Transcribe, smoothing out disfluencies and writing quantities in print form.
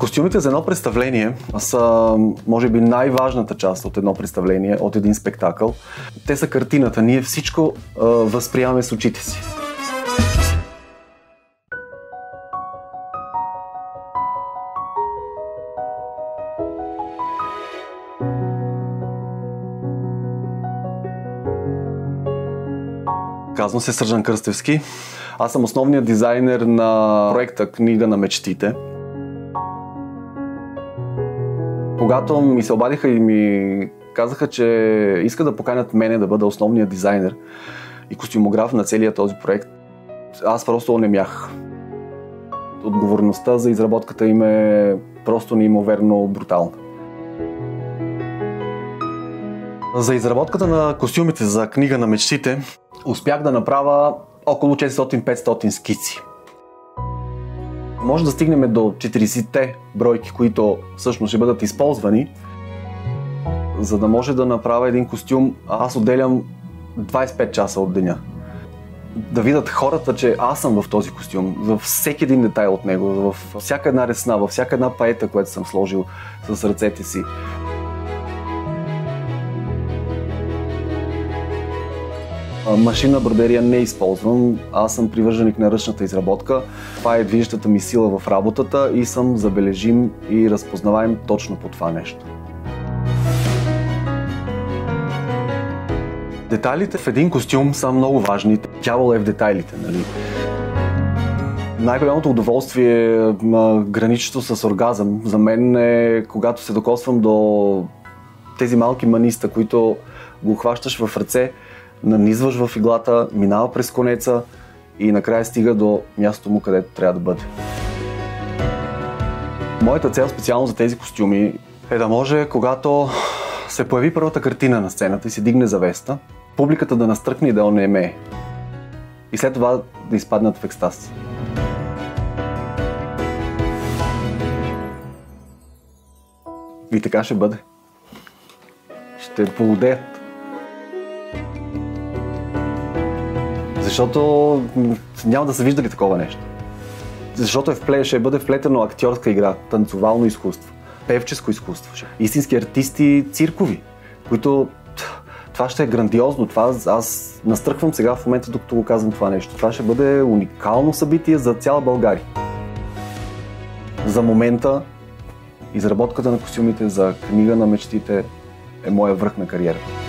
Костюмите за едно представление са, може би, най-важната част от едно представление, от един спектакъл. Те са картината. Ние всичко възприемаме с очите си. Казвам се Сържан Кръстевски. Аз съм основният дизайнер на проекта Книга на мечтите. Когато ми се обадиха и ми казаха, че искат да поканят мене да бъда основният дизайнер и костюмограф на целия този проект, аз просто онемях. Отговорността за изработката им е просто неимоверно брутална. За изработката на костюмите за Книга на мечтите успях да направя около 400-500 скици. Може да стигнем до 40-те бройки, които всъщност ще бъдат използвани. За да може да направя един костюм, аз отделям 25 часа от деня. Да видят хората, че аз съм в този костюм, във всеки един детайл от него, във всяка една ресна, във всяка една паета, която съм сложил с ръцете си. Машинна бродерия не използвам, аз съм привърженик на ръчната изработка. Това е движещата ми сила в работата и съм забележим и разпознаваем точно по това нещо. Детайлите в един костюм са много важни. Дявол е в детайлите, нали? Най-голямото удоволствие, граничещо с оргазъм, за мен е когато се докосвам до тези малки маниста, които го хващаш в ръце, нанизваш в иглата, минава през конеца и накрая стига до мястото му, където трябва да бъде. Моята цел специално за тези костюми е да може, когато се появи първата картина на сцената и се дигне завеста, публиката да настръкне и да онемее. И след това да изпаднат в екстаз. И така ще бъде. Ще полудеят. Защото няма да са виждали такова нещо. Защото ще бъде вплетено актьорска игра, танцовално изкуство, певческо изкуство. Истински артисти циркови, които това ще е грандиозно. Аз настръхвам сега в момента, докато го казвам това нещо. Това ще бъде уникално събитие за цяла България. За момента изработката на костюмите за Книга на мечтите е моя връх на кариерата.